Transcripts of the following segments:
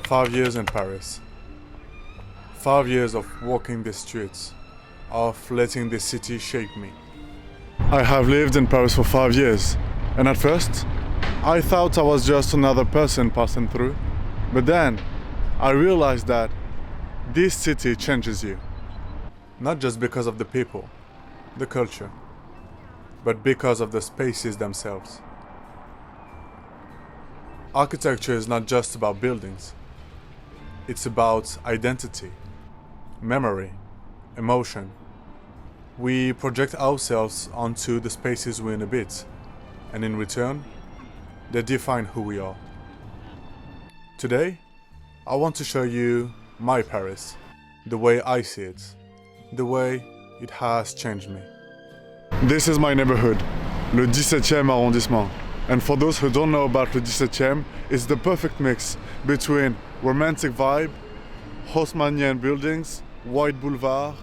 5 years in Paris. 5 years of walking the streets, of letting the city shape me. I have lived in Paris for 5 years, and at first, I thought I was just another person passing through. But then, I realized that this city changes you. Not just because of the people, the culture, but because of the spaces themselves. Architecture is not just about buildings. It's about identity, memory, emotion. We project ourselves onto the spaces we inhabit, and in return, they define who we are. Today, I want to show you my Paris, the way I see it, the way it has changed me. This is my neighborhood, le 17e arrondissement. And for those who don't know about le 17e, it's the perfect mix between romantic vibe, Haussmannian buildings, white boulevard,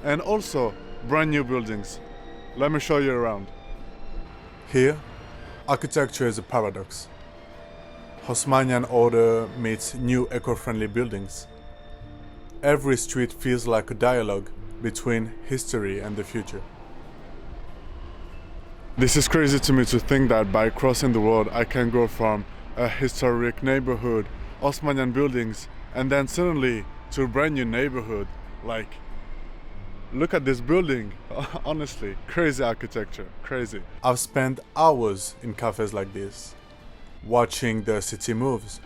and also brand new buildings. Let me show you around. Here, architecture is a paradox. Haussmannian order meets new eco-friendly buildings. Every street feels like a dialogue between history and the future. This is crazy to me to think that by crossing the road I can go from a historic neighborhood, Haussmannian buildings, and then suddenly to a brand new neighborhood. Like, look at this building. Honestly, crazy architecture, crazy. I've spent hours in cafes like this, watching the city moves,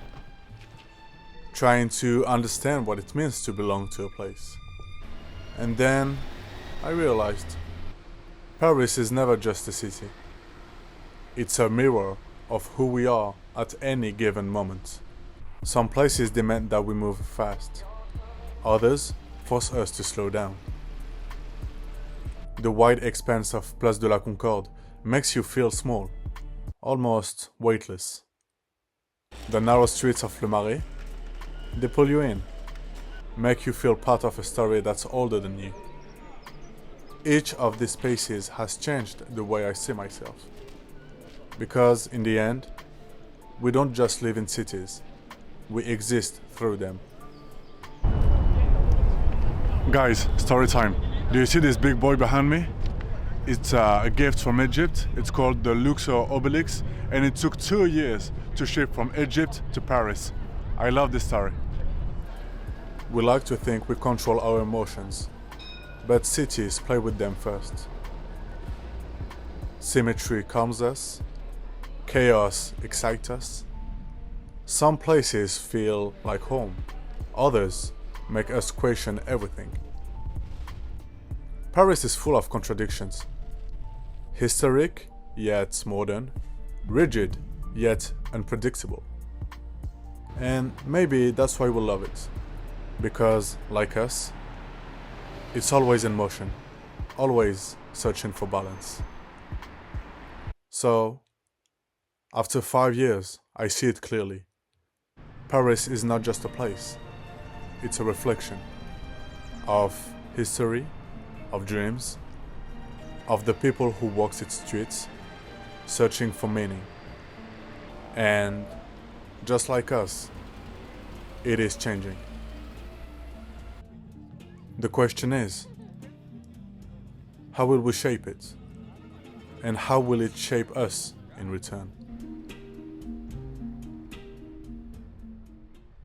trying to understand what it means to belong to a place. And then I realized Paris is never just a city. It's a mirror of who we are at any given moment. Some places demand that we move fast. Others force us to slow down. The wide expanse of Place de la Concorde makes you feel small, almost weightless. The narrow streets of Le Marais, they pull you in, make you feel part of a story that's older than you. Each of these spaces has changed the way I see myself. Because in the end, we don't just live in cities, we exist through them. Guys, story time. Do you see this big boy behind me? It's a gift from Egypt. It's called the Luxor Obelix, and it took 2 years to ship from Egypt to Paris. I love this story. We like to think we control our emotions, but cities play with them first. Symmetry calms us, chaos excites us. Some places feel like home, others make us question everything. Paris is full of contradictions. Historic, yet modern. Rigid, yet unpredictable. And maybe that's why we love it. Because, like us, it's always in motion, always searching for balance. So, after 5 years, I see it clearly. Paris is not just a place, it's a reflection of history, of dreams, of the people who walk its streets, searching for meaning. And just like us, it is changing. The question is, how will we shape it? And how will it shape us in return?